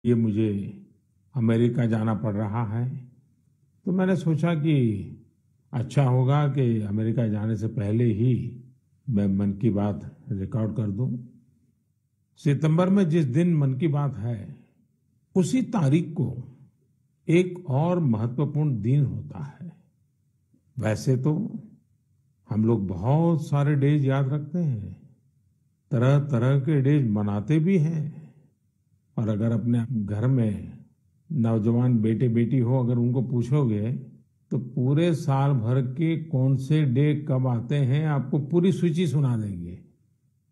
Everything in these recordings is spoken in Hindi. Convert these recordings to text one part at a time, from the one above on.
ये मुझे अमेरिका जाना पड़ रहा है। तो मैंने सोचा कि अच्छा होगा कि अमेरिका जाने से पहले ही मैं मन की बात रिकॉर्ड कर दूं। सितंबर में जिस दिन मन की बात है, उसी तारीख को एक और महत्वपूर्ण दिन होता है। वैसे तो हम लोग बहुत सारे डेज याद रखते हैं, तरह तरह के डेज मनाते भी हैं। और अगर अपने घर में नौजवान बेटे बेटी हो, अगर उनको पूछोगे तो पूरे साल भर के कौन से डे कब आते हैं आपको पूरी सूची सुना देंगे।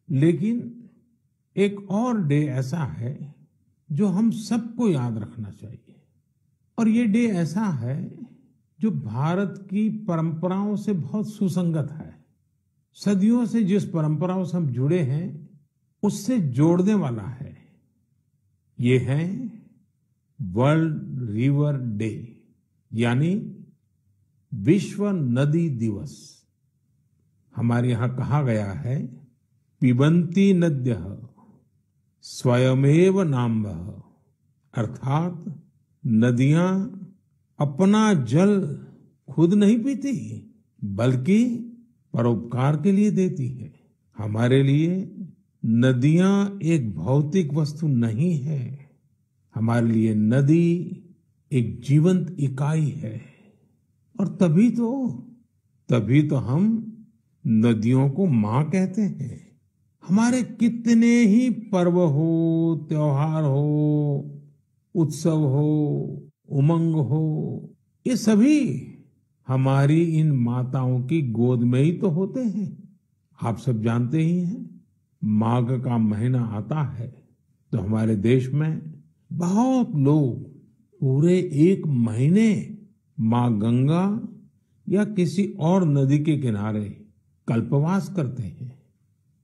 लेकिन एक और डे ऐसा है जो हम सबको याद रखना चाहिए, और ये डे ऐसा है जो भारत की परंपराओं से बहुत सुसंगत है। सदियों से जिस परंपराओं से हम जुड़े हैं उससे जोड़ने वाला है। ये है वर्ल्ड रिवर डे, यानी विश्व नदी दिवस। हमारे यहां कहा गया है, पिबन्ति नद्यः स्वयमेव नाम्भः, अर्थात नदियां अपना जल खुद नहीं पीती बल्कि परोपकार के लिए देती है। हमारे लिए नदियां एक भौतिक वस्तु नहीं है, हमारे लिए नदी एक जीवंत इकाई है। और तभी तो हम नदियों को माँ कहते हैं। हमारे कितने ही पर्व हो, त्योहार हो, उत्सव हो, उमंग हो, ये सभी हमारी इन माताओं की गोद में ही तो होते हैं। आप सब जानते ही हैं, माघ का महीना आता है तो हमारे देश में बहुत लोग पूरे एक महीने माँ गंगा या किसी और नदी के किनारे कल्पवास करते हैं।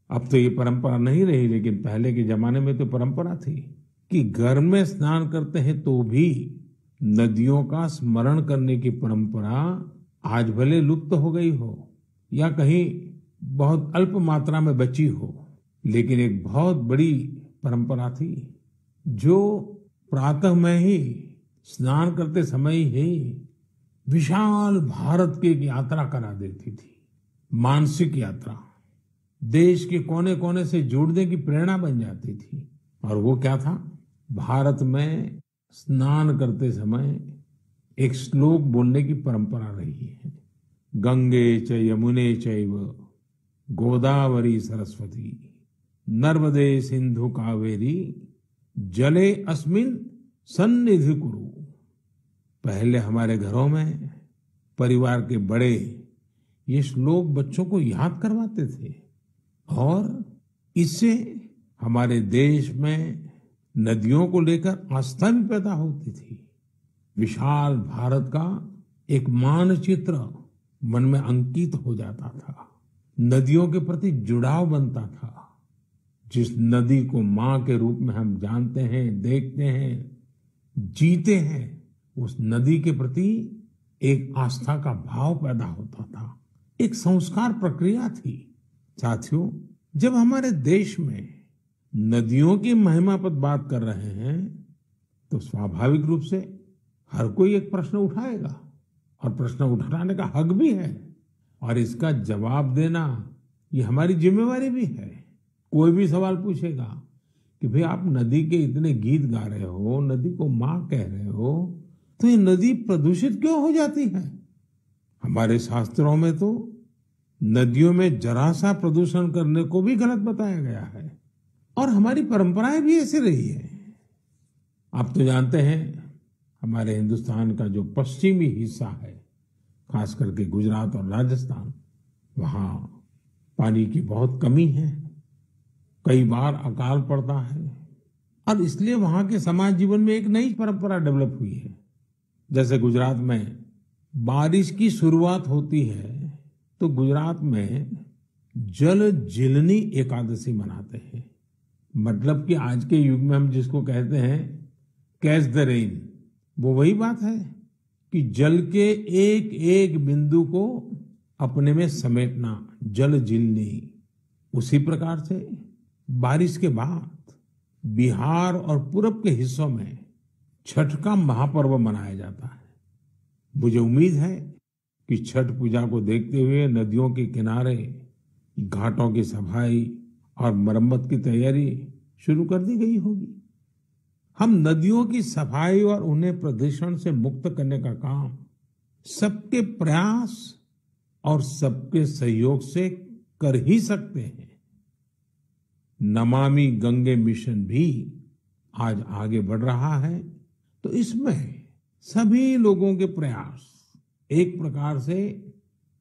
अब तो ये परंपरा नहीं रही, लेकिन पहले के जमाने में तो परंपरा थी कि घर में स्नान करते हैं तो भी नदियों का स्मरण करने की परंपरा आज भले लुप्त हो गई हो या कहीं बहुत अल्प मात्रा में बची हो, लेकिन एक बहुत बड़ी परंपरा थी जो प्रातः में ही स्नान करते समय ही विशाल भारत की एक यात्रा करा देती थी। मानसिक यात्रा, देश के कोने कोने से जुड़ने की प्रेरणा बन जाती थी। और वो क्या था, भारत में स्नान करते समय एक श्लोक बोलने की परंपरा रही है। गंगे च यमुने चैव गोदावरी सरस्वती नर्मदे सिंधु कावेरी जले अस्मिन सन्निधि कुरु। पहले हमारे घरों में परिवार के बड़े ये श्लोक बच्चों को याद करवाते थे, और इससे हमारे देश में नदियों को लेकर आस्था भी पैदा होती थी। विशाल भारत का एक मानचित्र मन में अंकित हो जाता था। नदियों के प्रति जुड़ाव बनता था। जिस नदी को माँ के रूप में हम जानते हैं, देखते हैं, जीते हैं, उस नदी के प्रति एक आस्था का भाव पैदा होता था। एक संस्कार प्रक्रिया थी। साथियों, जब हमारे देश में नदियों की महिमा पर बात कर रहे हैं तो स्वाभाविक रूप से हर कोई एक प्रश्न उठाएगा, और प्रश्न उठाने का हक भी है, और इसका जवाब देना ये हमारी जिम्मेवारी भी है। कोई भी सवाल पूछेगा कि भाई आप नदी के इतने गीत गा रहे हो, नदी को माँ कह रहे हो, तो ये नदी प्रदूषित क्यों हो जाती है? हमारे शास्त्रों में तो नदियों में जरा सा प्रदूषण करने को भी गलत बताया गया है, और हमारी परंपराएं भी ऐसी रही है। आप तो जानते हैं, हमारे हिंदुस्तान का जो पश्चिमी हिस्सा है, खास करके गुजरात और राजस्थान, वहाँ पानी की बहुत कमी है। कई बार अकाल पड़ता है, और इसलिए वहाँ के समाज जीवन में एक नई परंपरा डेवलप हुई है। जैसे गुजरात में बारिश की शुरुआत होती है तो गुजरात में जल जीलनी एकादशी मनाते हैं। मतलब कि आज के युग में हम जिसको कहते हैं कैच द रेन, वो वही बात है कि जल के एक एक बिंदु को अपने में समेटना, जल जीलनी। उसी प्रकार से बारिश के बाद बिहार और पूरब के हिस्सों में छठ का महापर्व मनाया जाता है। मुझे उम्मीद है कि छठ पूजा को देखते हुए नदियों के किनारे घाटों की सफाई और मरम्मत की तैयारी शुरू कर दी गई होगी। हम नदियों की सफाई और उन्हें प्रदूषण से मुक्त करने का काम सबके प्रयास और सबके सहयोग से कर ही सकते हैं। नमामि गंगे मिशन भी आज आगे बढ़ रहा है, तो इसमें सभी लोगों के प्रयास एक प्रकार से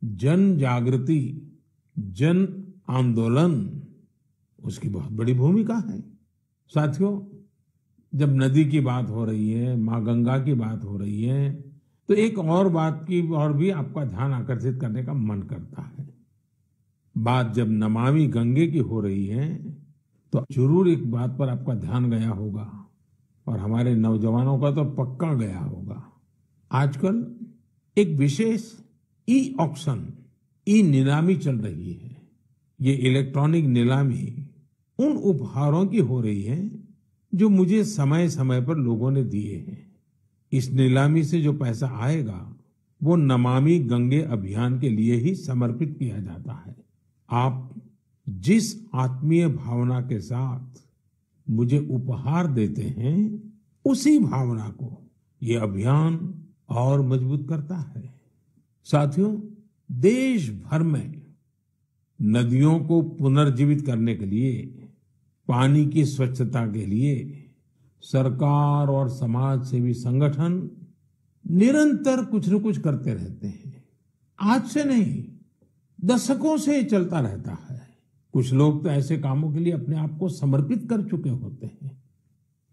जन जागृति, जन आंदोलन, उसकी बहुत बड़ी भूमिका है। साथियों, जब नदी की बात हो रही है, माँ गंगा की बात हो रही है, तो एक और बात की और भी आपका ध्यान आकर्षित करने का मन करता है। बात जब नमामि गंगे की हो रही है, तो जरूर एक बात पर आपका ध्यान गया होगा और हमारे नौजवानों का तो पक्का गया होगा। आजकल एक विशेष ई ऑक्शन, ई नीलामी चल रही है। ये इलेक्ट्रॉनिक नीलामी उन उपहारों की हो रही है जो मुझे समय समय पर लोगों ने दिए हैं। इस नीलामी से जो पैसा आएगा वो नमामि गंगे अभियान के लिए ही समर्पित किया जाता है। आप जिस आत्मीय भावना के साथ मुझे उपहार देते हैं, उसी भावना को ये अभियान और मजबूत करता है। साथियों, देश भर में नदियों को पुनर्जीवित करने के लिए, पानी की स्वच्छता के लिए सरकार और समाज सेवी संगठन निरंतर कुछ न कुछ करते रहते हैं। आज से नहीं, दशकों से ये चलता रहता है। कुछ लोग तो ऐसे कामों के लिए अपने आप को समर्पित कर चुके होते हैं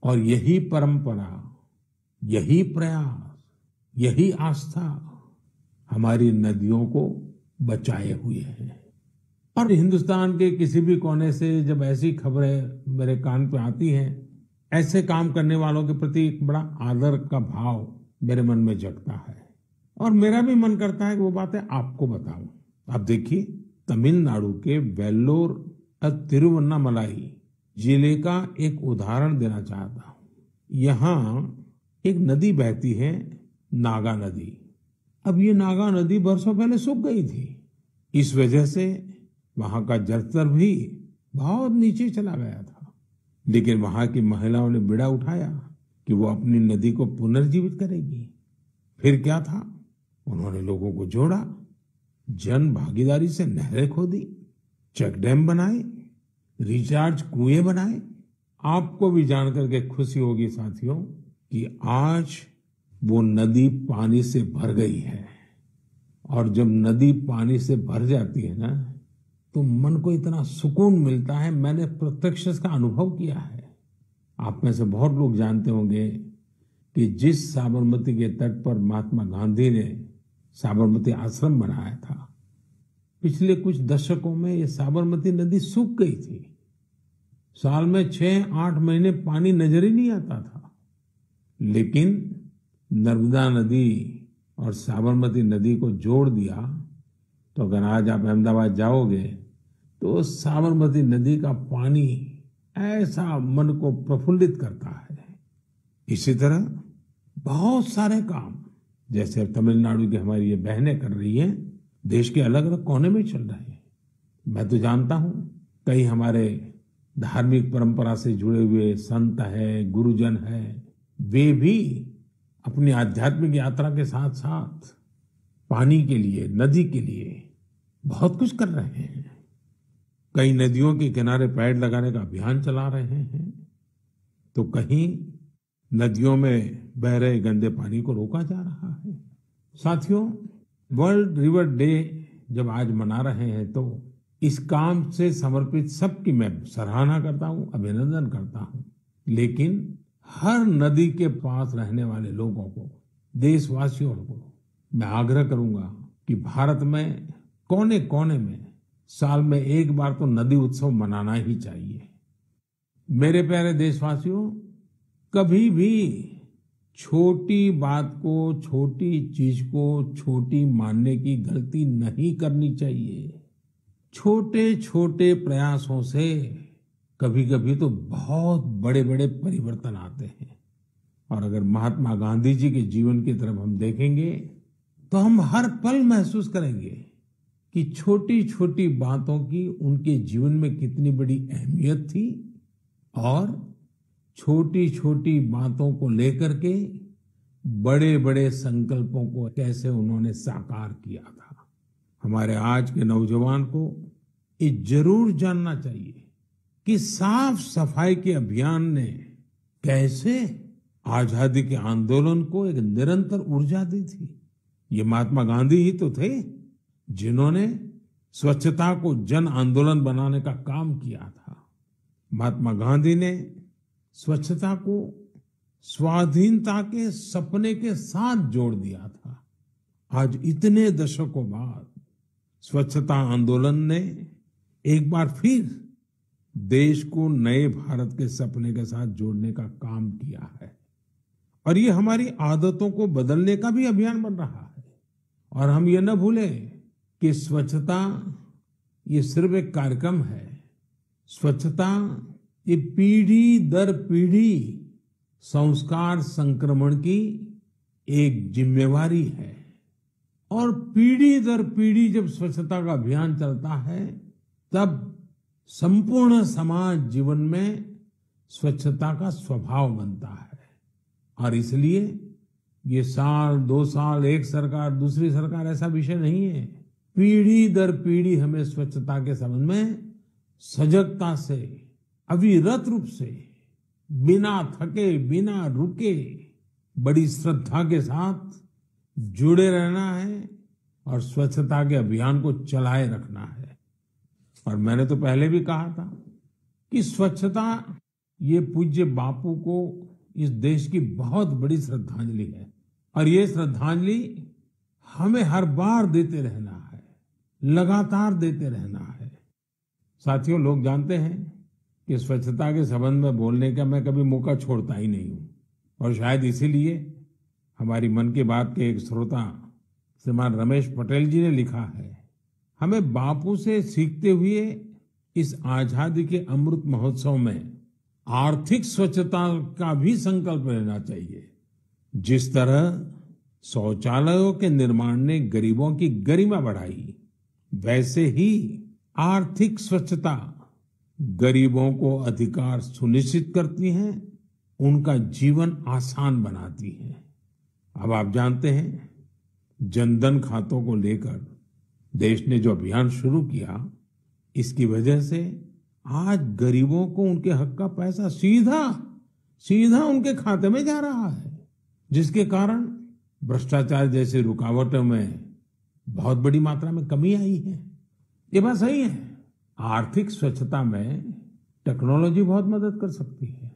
और यही परंपरा, यही प्रयास, यही आस्था हमारी नदियों को बचाए हुए है। और हिंदुस्तान के किसी भी कोने से जब ऐसी खबरें मेरे कान पे आती हैं, ऐसे काम करने वालों के प्रति एक बड़ा आदर का भाव मेरे मन में जगता है और मेरा भी मन करता है कि वो बातें आपको बताऊं। आप देखिए, तमिलनाडु के वेल्लोर तिरुवन्नामलाई जिले का एक उदाहरण देना चाहता हूं। यहाँ एक नदी बहती है, नागा नदी। अब ये नागा नदी बरसों पहले सूख गई थी। इस वजह से वहां का जलस्तर भी बहुत नीचे चला गया था। लेकिन वहां की महिलाओं ने बीड़ा उठाया कि वो अपनी नदी को पुनर्जीवित करेगी। फिर क्या था, उन्होंने लोगों को जोड़ा, जन भागीदारी से नहरें खोदी, चेक डैम बनाए, रिचार्ज कुएं बनाए। आपको भी जानकर के खुशी होगी साथियों कि आज वो नदी पानी से भर गई है। और जब नदी पानी से भर जाती है ना, तो मन को इतना सुकून मिलता है। मैंने प्रत्यक्ष इसका अनुभव किया है। आप में से बहुत लोग जानते होंगे कि जिस साबरमती के तट पर महात्मा गांधी ने साबरमती आश्रम बनाया था, पिछले कुछ दशकों में ये साबरमती नदी सूख गई थी। साल में 6-8 महीने पानी नजर ही नहीं आता था। लेकिन नर्मदा नदी और साबरमती नदी को जोड़ दिया, तो अगर आज आप अहमदाबाद जाओगे तो साबरमती नदी का पानी ऐसा मन को प्रफुल्लित करता है। इसी तरह बहुत सारे काम, जैसे तमिलनाडु की हमारी ये बहनें कर रही हैं, देश के अलग अलग कोने में चल रहे हैं। मैं तो जानता हूं कई हमारे धार्मिक परंपरा से जुड़े हुए संत है, गुरुजन है, वे भी अपनी आध्यात्मिक यात्रा के साथ साथ पानी के लिए, नदी के लिए बहुत कुछ कर रहे हैं। कई नदियों के किनारे पेड़ लगाने का अभियान चला रहे हैं, तो कहीं नदियों में बह रहे गंदे पानी को रोका जा रहा है। साथियों, वर्ल्ड रिवर डे जब आज मना रहे हैं, तो इस काम से समर्पित सबकी मैं सराहना करता हूं, अभिनंदन करता हूं। लेकिन हर नदी के पास रहने वाले लोगों को, देशवासियों को मैं आग्रह करूंगा कि भारत में कोने कोने में साल में एक बार तो नदी उत्सव मनाना ही चाहिए। मेरे प्यारे देशवासियों, कभी भी छोटी बात को, छोटी चीज को छोटी मानने की गलती नहीं करनी चाहिए। छोटे छोटे प्रयासों से कभी कभी तो बहुत बड़े बड़े परिवर्तन आते हैं। और अगर महात्मा गांधी जी के जीवन की तरफ हम देखेंगे तो हम हर पल महसूस करेंगे कि छोटी छोटी बातों की उनके जीवन में कितनी बड़ी अहमियत थी और छोटी छोटी बातों को लेकर के बड़े बड़े संकल्पों को कैसे उन्होंने साकार किया था। हमारे आज के नौजवान को ये जरूर जानना चाहिए कि साफ सफाई के अभियान ने कैसे आजादी के आंदोलन को एक निरंतर ऊर्जा दी थी। ये महात्मा गांधी ही तो थे जिन्होंने स्वच्छता को जन आंदोलन बनाने का काम किया था। महात्मा गांधी ने स्वच्छता को स्वाधीनता के सपने के साथ जोड़ दिया था। आज इतने दशकों बाद स्वच्छता आंदोलन ने एक बार फिर देश को नए भारत के सपने के साथ जोड़ने का काम किया है और ये हमारी आदतों को बदलने का भी अभियान बन रहा है। और हम ये न भूलें कि स्वच्छता ये सिर्फ एक कार्यक्रम है। स्वच्छता ये पीढ़ी दर पीढ़ी संस्कार संक्रमण की एक जिम्मेवारी है और पीढ़ी दर पीढ़ी जब स्वच्छता का अभियान चलता है तब संपूर्ण समाज जीवन में स्वच्छता का स्वभाव बनता है। और इसलिए ये साल, 2 साल, एक सरकार दूसरी सरकार ऐसा विषय नहीं है। पीढ़ी दर पीढ़ी हमें स्वच्छता के संबंध में सजगता से, अविरत रूप से, बिना थके, बिना रुके, बड़ी श्रद्धा के साथ जुड़े रहना है और स्वच्छता के अभियान को चलाए रखना है। और मैंने तो पहले भी कहा था कि स्वच्छता ये पूज्य बापू को इस देश की बहुत बड़ी श्रद्धांजलि है और ये श्रद्धांजलि हमें हर बार देते रहना है, लगातार देते रहना है। साथियों, लोग जानते हैं कि स्वच्छता के संबंध में बोलने का मैं कभी मौका छोड़ता ही नहीं हूं और शायद इसीलिए हमारी मन की बात के एक श्रोता श्रीमान रमेश पटेल जी ने लिखा है, हमें बापू से सीखते हुए इस आजादी के अमृत महोत्सव में आर्थिक स्वच्छता का भी संकल्प लेना चाहिए। जिस तरह शौचालयों के निर्माण ने गरीबों की गरिमा बढ़ाई, वैसे ही आर्थिक स्वच्छता गरीबों को अधिकार सुनिश्चित करती है, उनका जीवन आसान बनाती है। अब आप जानते हैं, जनधन खातों को लेकर देश ने जो अभियान शुरू किया, इसकी वजह से आज गरीबों को उनके हक का पैसा सीधा सीधा उनके खाते में जा रहा है, जिसके कारण भ्रष्टाचार जैसी रुकावटों में बहुत बड़ी मात्रा में कमी आई है। ये बात सही है। आर्थिक स्वच्छता में टेक्नोलॉजी बहुत मदद कर सकती है।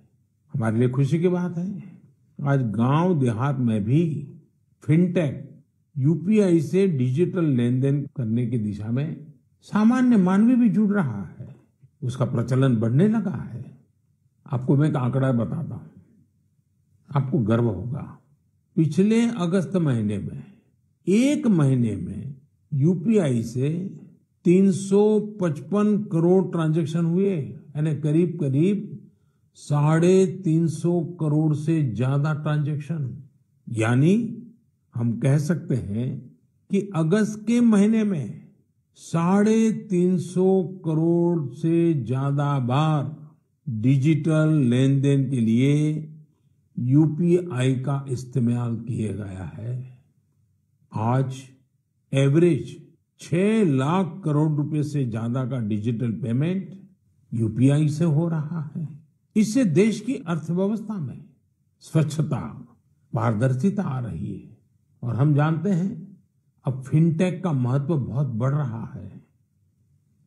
हमारे लिए खुशी की बात है, आज गांव देहात में भी फिनटेक, यूपीआई से डिजिटल लेन देन करने की दिशा में सामान्य मानवी भी जुड़ रहा है, उसका प्रचलन बढ़ने लगा है। आपको मैं एक आंकड़ा बताता हूं, आपको गर्व होगा। पिछले अगस्त महीने में, एक महीने में यूपीआई से 355 करोड़ ट्रांजैक्शन हुए, यानी करीब करीब 350 करोड़ से ज्यादा ट्रांजैक्शन। यानी हम कह सकते हैं कि अगस्त के महीने में 350 करोड़ से ज्यादा बार डिजिटल लेन देन के लिए यूपीआई का इस्तेमाल किया गया है। आज एवरेज 6 लाख करोड़ रुपए से ज्यादा का डिजिटल पेमेंट यूपीआई से हो रहा है। इससे देश की अर्थव्यवस्था में स्वच्छता, पारदर्शिता आ रही है और हम जानते हैं अब फिनटेक का महत्व बहुत बढ़ रहा है।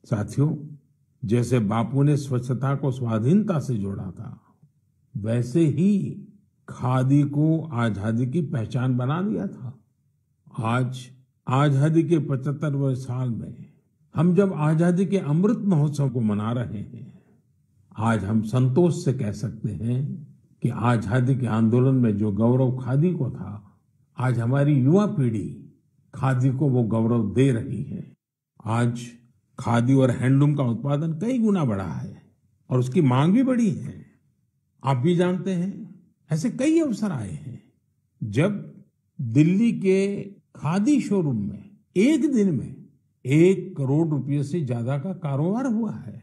साथियों, जैसे बापू ने स्वच्छता को स्वाधीनता से जोड़ा था, वैसे ही खादी को आजादी की पहचान बना दिया था। आज आजादी के 75वें साल में हम जब आजादी के अमृत महोत्सव को मना रहे हैं, आज हम संतोष से कह सकते हैं कि आजादी के आंदोलन में जो गौरव खादी को था, आज हमारी युवा पीढ़ी खादी को वो गौरव दे रही है। आज खादी और हैंडलूम का उत्पादन कई गुना बढ़ा है। और उसकी मांग भी बढ़ी है। आप भी जानते हैं, ऐसे कई अवसर आए हैं जब दिल्ली के खादी शोरूम में एक दिन में 1 करोड़ रुपए से ज्यादा का कारोबार हुआ है।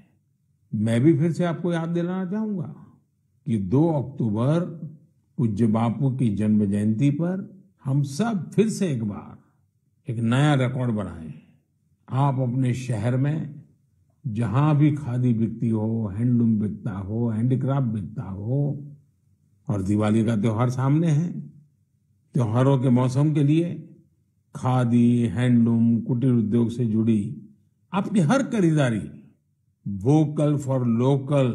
मैं भी फिर से आपको याद दिलाना चाहूंगा कि 2 अक्टूबर पूज्य बापू की जन्म जयंती पर हम सब फिर से एक बार एक नया रिकॉर्ड बनाएं। आप अपने शहर में जहां भी खादी बिकती हो, हैंडलूम बिकता हो, हैंडीक्राफ्ट बिकता हो, और दिवाली का त्योहार सामने है, त्योहारों के मौसम के लिए खादी, हैंडलूम, कुटीर उद्योग से जुड़ी आपकी हर खरीदारी वोकल फॉर लोकल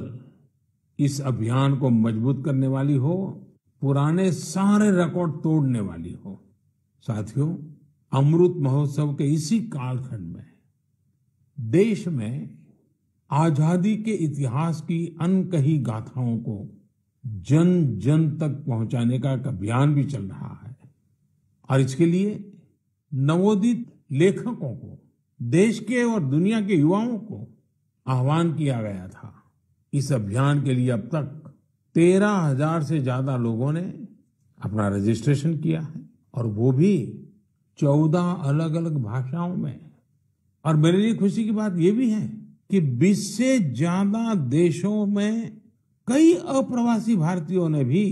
इस अभियान को मजबूत करने वाली हो, पुराने सारे रिकॉर्ड तोड़ने वाली हो। साथियों, अमृत महोत्सव के इसी कालखंड में देश में आजादी के इतिहास की अनकही गाथाओं को जन जन तक पहुंचाने का एक अभियान भी चल रहा है। और इसके लिए नवोदित लेखकों को, देश के और दुनिया के युवाओं को आह्वान किया गया था। इस अभियान के लिए अब तक 13,000 से ज्यादा लोगों ने अपना रजिस्ट्रेशन किया है, और वो भी 14 अलग अलग भाषाओं में। और मेरे लिए खुशी की बात ये भी है कि 20 से ज्यादा देशों में कई अप्रवासी भारतीयों ने भी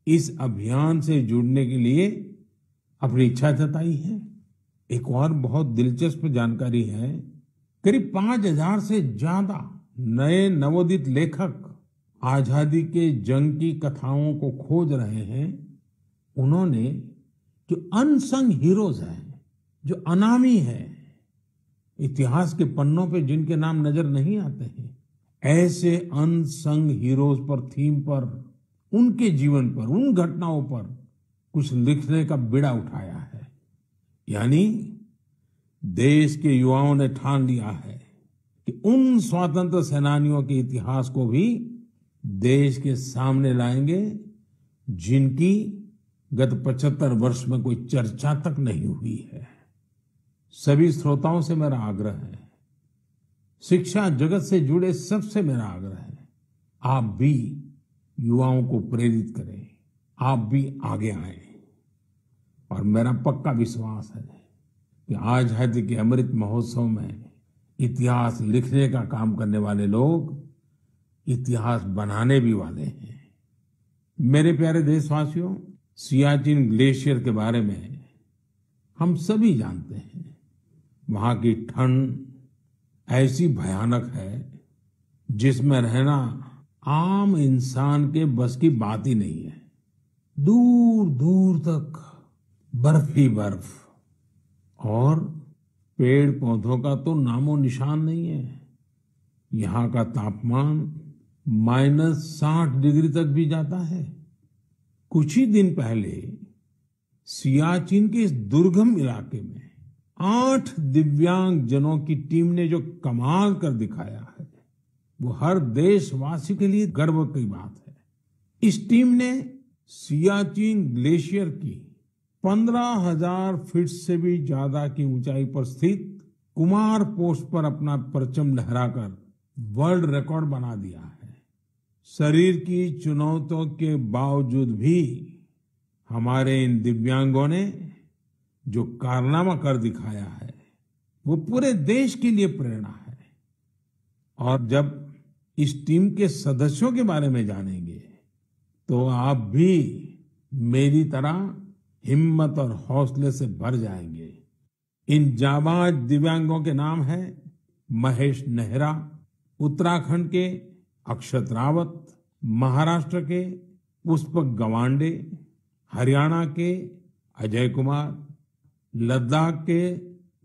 इस अभियान से जुड़ने के लिए अपनी इच्छा जताई है। एक और बहुत दिलचस्प जानकारी है, करीब 5,000 से ज्यादा नए नवोदित लेखक आजादी के जंग की कथाओं को खोज रहे हैं। उन्होंने जो अनसंग हीरोज हैं, जो अनामी हैं, इतिहास के पन्नों पे जिनके नाम नजर नहीं आते हैं, ऐसे अनसंग हीरोज पर, थीम पर, उनके जीवन पर, उन घटनाओं पर कुछ लिखने का बीड़ा उठाया है। यानी देश के युवाओं ने ठान लिया है कि उन स्वतंत्र सेनानियों के इतिहास को भी देश के सामने लाएंगे जिनकी गत 75 वर्ष में कोई चर्चा तक नहीं हुई है। सभी श्रोताओं से मेरा आग्रह है, शिक्षा जगत से जुड़े सबसे मेरा आग्रह है, आप भी युवाओं को प्रेरित करें, आप भी आगे आएं। और मेरा पक्का विश्वास है कि आजादी के अमृत महोत्सव में इतिहास लिखने का काम करने वाले लोग इतिहास बनाने भी वाले हैं। मेरे प्यारे देशवासियों, सियाचिन ग्लेशियर के बारे में हम सभी जानते हैं। वहां की ठंड ऐसी भयानक है जिसमें रहना आम इंसान के बस की बात ही नहीं है। दूर दूर तक बर्फ ही बर्फ, और पेड़ पौधों का तो नामो निशान नहीं है। यहाँ का तापमान -60 डिग्री तक भी जाता है। कुछ ही दिन पहले सियाचिन के इस दुर्गम इलाके में 8 दिव्यांग जनों की टीम ने जो कमाल कर दिखाया है, वो हर देशवासी के लिए गर्व की बात है। इस टीम ने सियाचिन ग्लेशियर की 15,000 फीट से भी ज्यादा की ऊंचाई पर स्थित कुमार पोस्ट पर अपना परचम लहराकर वर्ल्ड रिकॉर्ड बना दिया है। शरीर की चुनौतियों के बावजूद भी हमारे इन दिव्यांगों ने जो कारनामा कर दिखाया है, वो पूरे देश के लिए प्रेरणा है। और जब इस टीम के सदस्यों के बारे में जानेंगे तो आप भी मेरी तरह हिम्मत और हौसले से भर जाएंगे। इन जाबाज दिव्यांगों के नाम हैं महेश नेहरा, उत्तराखंड के अक्षत रावत, महाराष्ट्र के पुष्पक गवांडे, हरियाणा के अजय कुमार, लद्दाख के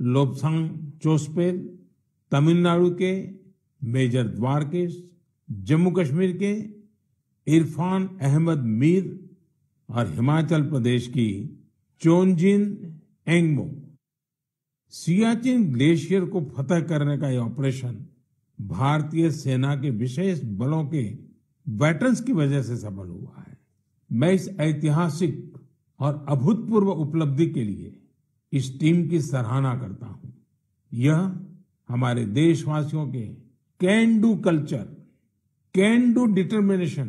लोब्सांग चोस्पेल, तमिलनाडु के मेजर द्वारकेश, जम्मू कश्मीर के इरफान अहमद मीर और हिमाचल प्रदेश की चोंजिन एंगमो। सियाचिन ग्लेशियर को फतह करने का यह ऑपरेशन भारतीय सेना के विशेष बलों के वेटरन्स की वजह से सफल हुआ है। मैं इस ऐतिहासिक और अभूतपूर्व उपलब्धि के लिए इस टीम की सराहना करता हूं। यह हमारे देशवासियों के can do culture can do determination,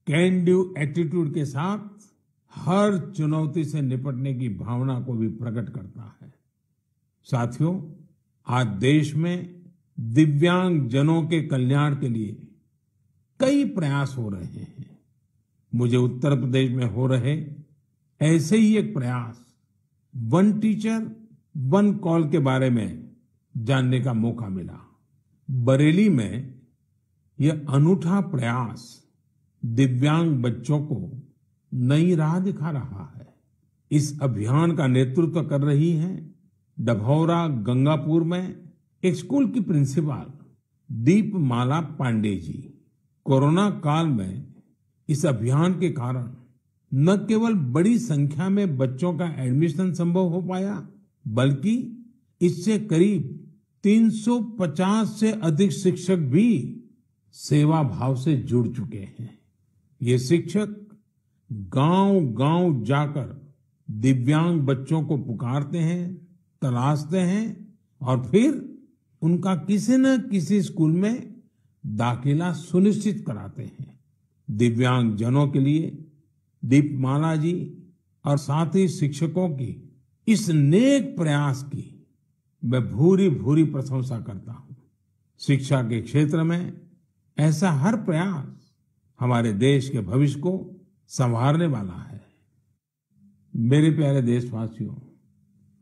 can do attitude के साथ हर चुनौती से निपटने की भावना को भी प्रकट करता है। साथियों, आज देश में दिव्यांग जनों के कल्याण के लिए कई प्रयास हो रहे हैं। मुझे उत्तर प्रदेश में हो रहे ऐसे ही एक प्रयास वन टीचर वन कॉल के बारे में जानने का मौका मिला। बरेली में यह अनूठा प्रयास दिव्यांग बच्चों को नई राह दिखा रहा है। इस अभियान का नेतृत्व कर रही हैं डभौरा गंगापुर में एक स्कूल की प्रिंसिपल दीपमाला पांडे जी। कोरोना काल में इस अभियान के कारण न केवल बड़ी संख्या में बच्चों का एडमिशन संभव हो पाया, बल्कि इससे करीब 350 से अधिक शिक्षक भी सेवा भाव से जुड़ चुके हैं। ये शिक्षक गांव-गांव जाकर दिव्यांग बच्चों को पुकारते हैं, तलाशते हैं और फिर उनका किसी न किसी स्कूल में दाखिला सुनिश्चित कराते हैं। दिव्यांग जनों के लिए दीपमाला जी और साथी शिक्षकों की इस नेक प्रयास की मैं भूरी भूरी प्रशंसा करता हूं। शिक्षा के क्षेत्र में ऐसा हर प्रयास हमारे देश के भविष्य को संवारने वाला है। मेरे प्यारे देशवासियों,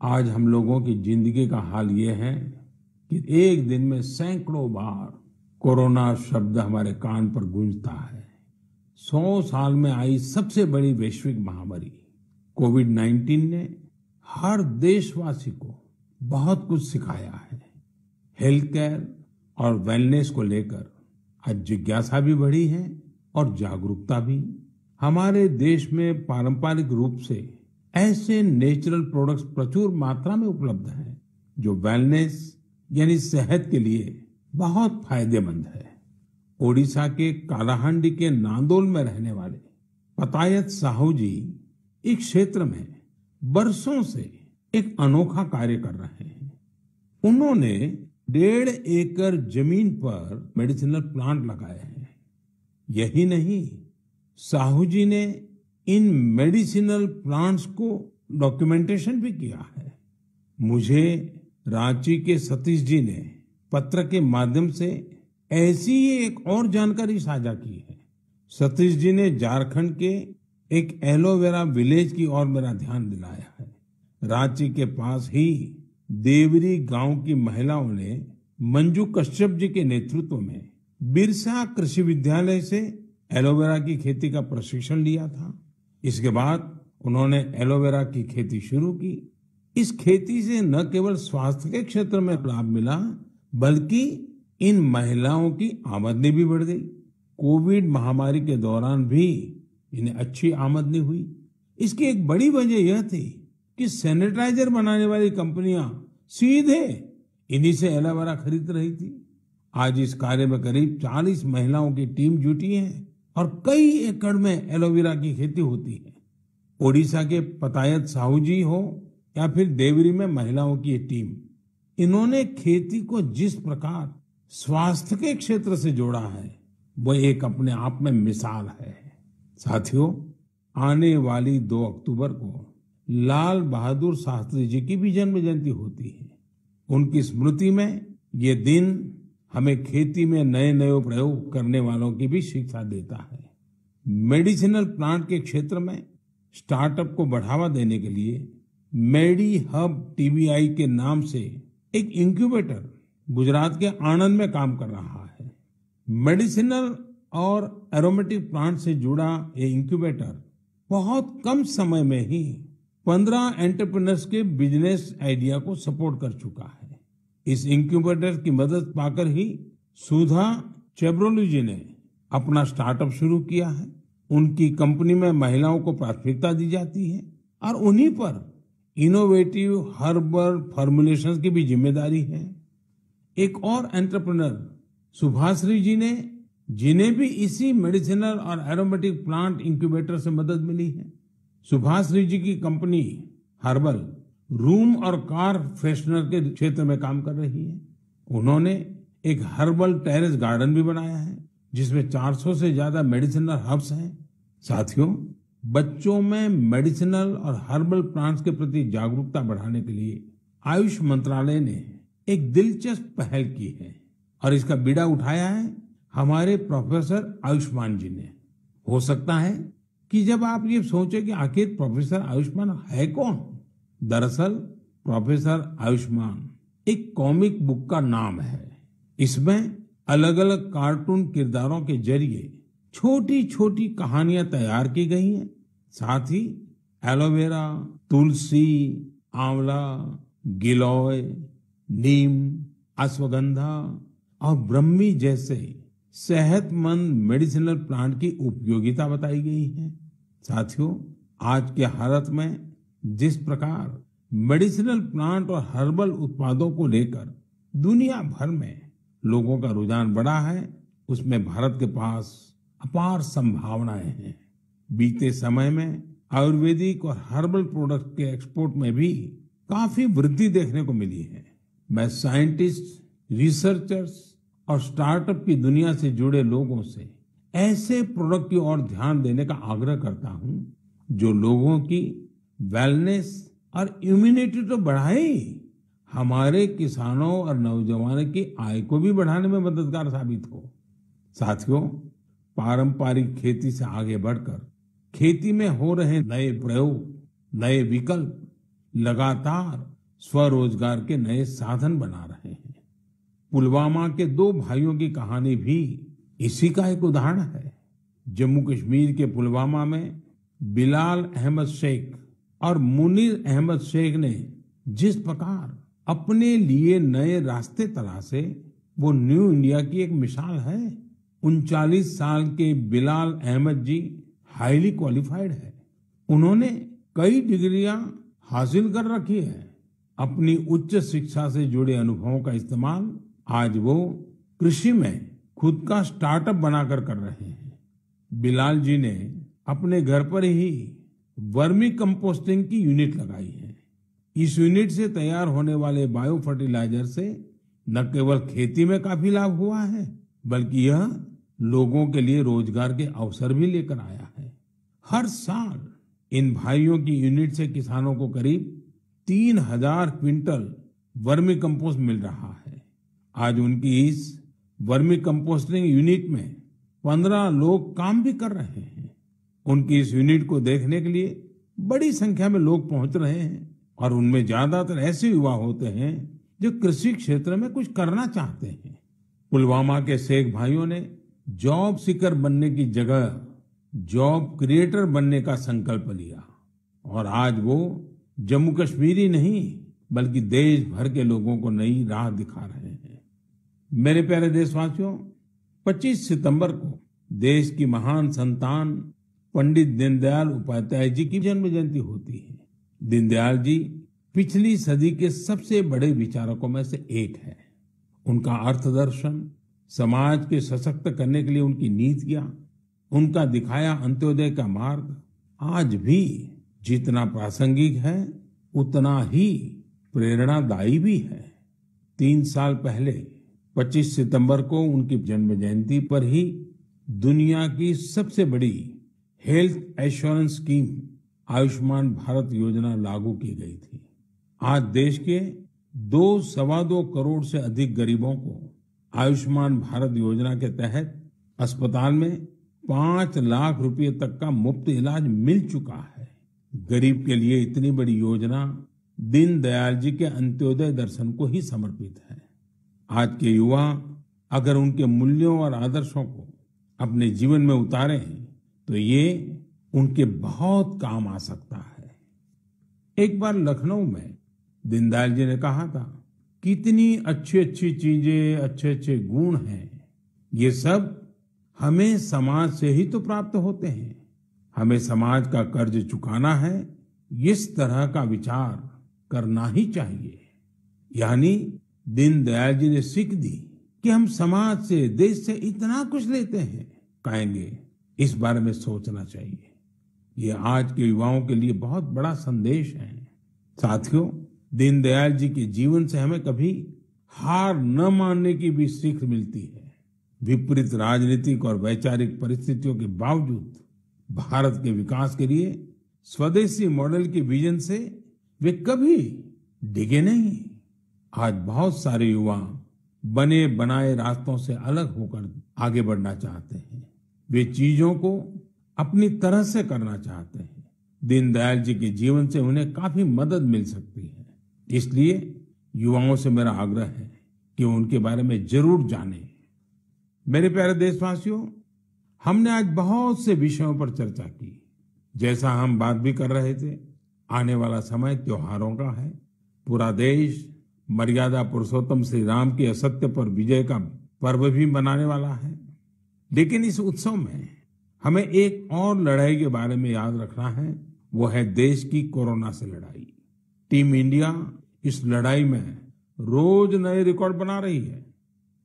आज हम लोगों की जिंदगी का हाल ये है कि एक दिन में सैकड़ों बार कोरोना शब्द हमारे कान पर गूंजता है। 100 साल में आई सबसे बड़ी वैश्विक महामारी कोविड-19 ने हर देशवासी को बहुत कुछ सिखाया है। हेल्थ केयर और वेलनेस को लेकर आज जिज्ञासा भी बढ़ी है और जागरूकता भी। हमारे देश में पारंपरिक रूप से ऐसे नेचुरल प्रोडक्ट्स प्रचुर मात्रा में उपलब्ध हैं जो वेलनेस यानी सेहत के लिए बहुत फायदेमंद है। ओडिशा के कालाहांडी के नांदोल में रहने वाले पतायत साहू जी इस क्षेत्र में बरसों से एक अनोखा कार्य कर रहे हैं। उन्होंने 1.5 एकड़ जमीन पर मेडिसिनल प्लांट लगाए हैं। यही नहीं, साहू जी ने इन मेडिसिनल प्लांट्स को डॉक्यूमेंटेशन भी किया है। मुझे रांची के सतीश जी ने पत्र के माध्यम से ऐसी ही एक और जानकारी साझा की है। सतीश जी ने झारखंड के एक एलोवेरा विलेज की ओर मेरा ध्यान दिलाया है। रांची के पास ही देवरी गांव की महिलाओं ने मंजू कश्यप जी के नेतृत्व में बिरसा कृषि विद्यालय से एलोवेरा की खेती का प्रशिक्षण लिया था। इसके बाद उन्होंने एलोवेरा की खेती शुरू की। इस खेती से न केवल स्वास्थ्य के क्षेत्र में लाभ मिला, बल्कि इन महिलाओं की आमदनी भी बढ़ गई। कोविड महामारी के दौरान भी इन्हें अच्छी आमदनी हुई। इसकी एक बड़ी वजह यह थी कि सैनिटाइजर बनाने वाली कंपनियां सीधे इन्हीं से एलोवेरा खरीद रही थी। आज इस कार्य में करीब 40 महिलाओं की टीम जुटी है और कई एकड़ में एलोवेरा की खेती होती है। ओडिशा के पतायत साहू जी हो या फिर देवरी में महिलाओं की ये टीम, इन्होंने खेती को जिस प्रकार स्वास्थ्य के क्षेत्र से जोड़ा है, वो एक अपने आप में मिसाल है। साथियों, आने वाली 2 अक्टूबर को लाल बहादुर शास्त्री जी की भी जन्म जयंती होती है। उनकी स्मृति में ये दिन हमें खेती में नए नए प्रयोग करने वालों की भी शिक्षा देता है। मेडिसिनल प्लांट के क्षेत्र में स्टार्टअप को बढ़ावा देने के लिए मेडी हब टीबीआई के नाम से एक इंक्यूबेटर गुजरात के आणंद में काम कर रहा है। मेडिसिनल और एरोमेटिक प्लांट से जुड़ा ये इंक्यूबेटर बहुत कम समय में ही 15 एंटरप्रेन्योर्स के बिजनेस आइडिया को सपोर्ट कर चुका है। इस इंक्यूबेटर की मदद पाकर ही सुधा चेब्रोलू जी ने अपना स्टार्टअप शुरू किया है। उनकी कंपनी में महिलाओं को प्राथमिकता दी जाती है और उन्हीं पर इनोवेटिव हर्बल फॉर्मुलेशंस की भी जिम्मेदारी है। एक और एंटरप्रेन्योर सुभाश्री जी ने, जिन्हें भी इसी मेडिसिनल और एरोमेटिक प्लांट इंक्यूबेटर से मदद मिली है। सुभाश्री जी की कंपनी हर्बल रूम और कार फ्रेशनर के क्षेत्र में काम कर रही है। उन्होंने एक हर्बल टेरेस गार्डन भी बनाया है, जिसमें 400 से ज्यादा मेडिसिनल हर्ब्स हैं। साथियों, बच्चों में मेडिसिनल और हर्बल प्लांट्स के प्रति जागरूकता बढ़ाने के लिए आयुष मंत्रालय ने एक दिलचस्प पहल की है और इसका बीड़ा उठाया है हमारे प्रोफेसर आयुष्मान जी ने। हो सकता है कि जब आप ये सोचें कि आखिर प्रोफेसर आयुष्मान है कौन, दरअसल प्रोफेसर आयुष्मान एक कॉमिक बुक का नाम है। इसमें अलग अलग कार्टून किरदारों के जरिए छोटी छोटी कहानियां तैयार की गई हैं। साथ ही एलोवेरा, तुलसी, आंवला, गिलोय, नीम, अश्वगंधा और ब्रह्मी जैसे सेहतमंद मेडिसिनल प्लांट की उपयोगिता बताई गई है। साथियों, आज के हालत में जिस प्रकार मेडिसिनल प्लांट और हर्बल उत्पादों को लेकर दुनिया भर में लोगों का रुझान बढ़ा है, उसमें भारत के पास अपार संभावनाएं हैं। बीते समय में आयुर्वेदिक और हर्बल प्रोडक्ट के एक्सपोर्ट में भी काफी वृद्धि देखने को मिली है। मैं साइंटिस्ट, रिसर्चर्स और स्टार्टअप की दुनिया से जुड़े लोगों से ऐसे प्रोडक्ट की ओर ध्यान देने का आग्रह करता हूं जो लोगों की वेलनेस और इम्यूनिटी तो बढ़ाए, हमारे किसानों और नौजवानों की आय को भी बढ़ाने में मददगार साबित हो। साथियों, पारंपरिक खेती से आगे बढ़कर खेती में हो रहे नए प्रयोग, नए विकल्प लगातार स्वरोजगार के नए साधन बना रहे हैं। पुलवामा के दो भाइयों की कहानी भी इसी का एक उदाहरण है। जम्मू कश्मीर के पुलवामा में बिलाल अहमद शेख और मुनीर अहमद शेख ने जिस प्रकार अपने लिए नए रास्ते तलाशे, वो न्यू इंडिया की एक मिसाल है। 39 साल के बिलाल अहमद जी हाईली क्वालिफाइड है। उन्होंने कई डिग्रियां हासिल कर रखी है। अपनी उच्च शिक्षा से जुड़े अनुभवों का इस्तेमाल आज वो कृषि में खुद का स्टार्टअप बनाकर कर रहे हैं। बिलाल जी ने अपने घर पर ही वर्मी कंपोस्टिंग की यूनिट लगाई है। इस यूनिट से तैयार होने वाले बायो फर्टिलाइजर से न केवल खेती में काफी लाभ हुआ है, बल्कि यह लोगों के लिए रोजगार के अवसर भी लेकर आया है। हर साल इन भाइयों की यूनिट से किसानों को करीब 3000 क्विंटल वर्मी कंपोस्ट मिल रहा है। आज उनकी इस वर्मी कंपोस्टिंग यूनिट में 15 लोग काम भी कर रहे हैं। उनकी इस यूनिट को देखने के लिए बड़ी संख्या में लोग पहुंच रहे हैं और उनमें ज्यादातर ऐसे युवा होते हैं जो कृषि क्षेत्र में कुछ करना चाहते हैं। पुलवामा के शेख भाइयों ने जॉब सीकर बनने की जगह जॉब क्रिएटर बनने का संकल्प लिया और आज वो जम्मू कश्मीर ही नहीं बल्कि देश भर के लोगों को नई राह दिखा रहे हैं। मेरे प्यारे देशवासियों, 25 सितंबर को देश की महान संतान पंडित दीनदयाल उपाध्याय जी की जन्म जयंती होती है। दीनदयाल जी पिछली सदी के सबसे बड़े विचारकों में से एक है। उनका अर्थदर्शन, समाज के सशक्त करने के लिए उनकी नीतियां, उनका दिखाया अंत्योदय का मार्ग आज भी जितना प्रासंगिक है उतना ही प्रेरणादायी भी है। 3 साल पहले 25 सितंबर को उनकी जन्म जयंती पर ही दुनिया की सबसे बड़ी health assurance scheme Ayushman Bharat योजना लागू की गई थी। आज देश के 2-2.25 करोड़ से अधिक गरीबों को आयुष्मान भारत योजना के तहत अस्पताल में 5 लाख रुपए तक का मुफ्त इलाज मिल चुका है। गरीब के लिए इतनी बड़ी योजना दीनदयाल जी के अंत्योदय दर्शन को ही समर्पित है। आज के युवा अगर उनके मूल्यों और आदर्शों को अपने जीवन में उतारें तो ये उनके बहुत काम आ सकता है। एक बार लखनऊ में दीनदयाल जी ने कहा था, कितनी अच्छी अच्छी चीजें, अच्छे अच्छे गुण हैं, ये सब हमें समाज से ही तो प्राप्त होते हैं। हमें समाज का कर्ज चुकाना है, इस तरह का विचार करना ही चाहिए। यानी दीनदयाल जी ने सीख दी कि हम समाज से, देश से इतना कुछ लेते हैं, कहेंगे इस बारे में सोचना चाहिए। ये आज के युवाओं के लिए बहुत बड़ा संदेश है। साथियों, दीनदयाल जी के जीवन से हमें कभी हार न मानने की भी सीख मिलती है। विपरीत राजनीतिक और वैचारिक परिस्थितियों के बावजूद भारत के विकास के लिए स्वदेशी मॉडल के विजन से वे कभी डिगे नहीं। आज बहुत सारे युवा बने बनाए रास्तों से अलग होकर आगे बढ़ना चाहते हैं। वे चीजों को अपनी तरह से करना चाहते हैं। दीनदयाल जी के जीवन से उन्हें काफी मदद मिल सकती है। इसलिए युवाओं से मेरा आग्रह है कि उनके बारे में जरूर जानें। मेरे प्यारे देशवासियों, हमने आज बहुत से विषयों पर चर्चा की। जैसा हम बात भी कर रहे थे, आने वाला समय त्योहारों का है। पूरा देश मर्यादा पुरुषोत्तम श्री राम की असत्य पर विजय का पर्व भी मनाने वाला है। लेकिन इस उत्सव में हमें एक और लड़ाई के बारे में याद रखना है, वो है देश की कोरोना से लड़ाई। टीम इंडिया इस लड़ाई में रोज नए रिकॉर्ड बना रही है।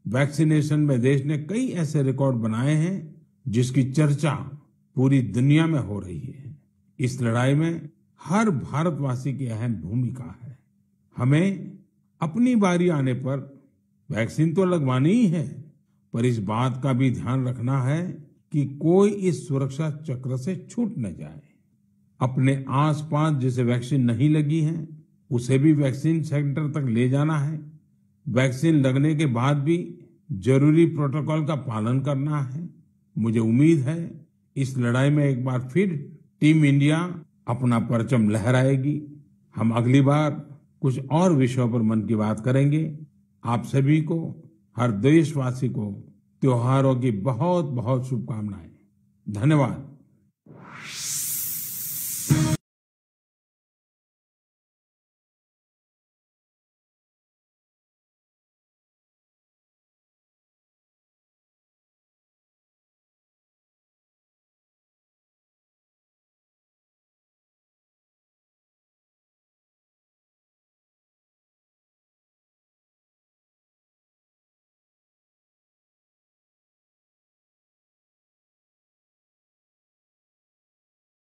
वैक्सीनेशन में देश ने कई ऐसे रिकॉर्ड बनाए हैं जिसकी चर्चा पूरी दुनिया में हो रही है। इस लड़ाई में हर भारतवासी की अहम भूमिका है। हमें अपनी बारी आने पर वैक्सीन तो लगवानी ही है, पर इस बात का भी ध्यान रखना है कि कोई इस सुरक्षा चक्र से छूट न जाए। अपने आसपास जिसे वैक्सीन नहीं लगी है, उसे भी वैक्सीन सेंटर तक ले जाना है। वैक्सीन लगने के बाद भी जरूरी प्रोटोकॉल का पालन करना है। मुझे उम्मीद है इस लड़ाई में एक बार फिर टीम इंडिया अपना परचम लहराएगी। हम अगली बार कुछ और विषयों पर मन की बात करेंगे। आप सभी को, हर देशवासी को त्योहारों की बहुत बहुत शुभकामनाएं। धन्यवाद।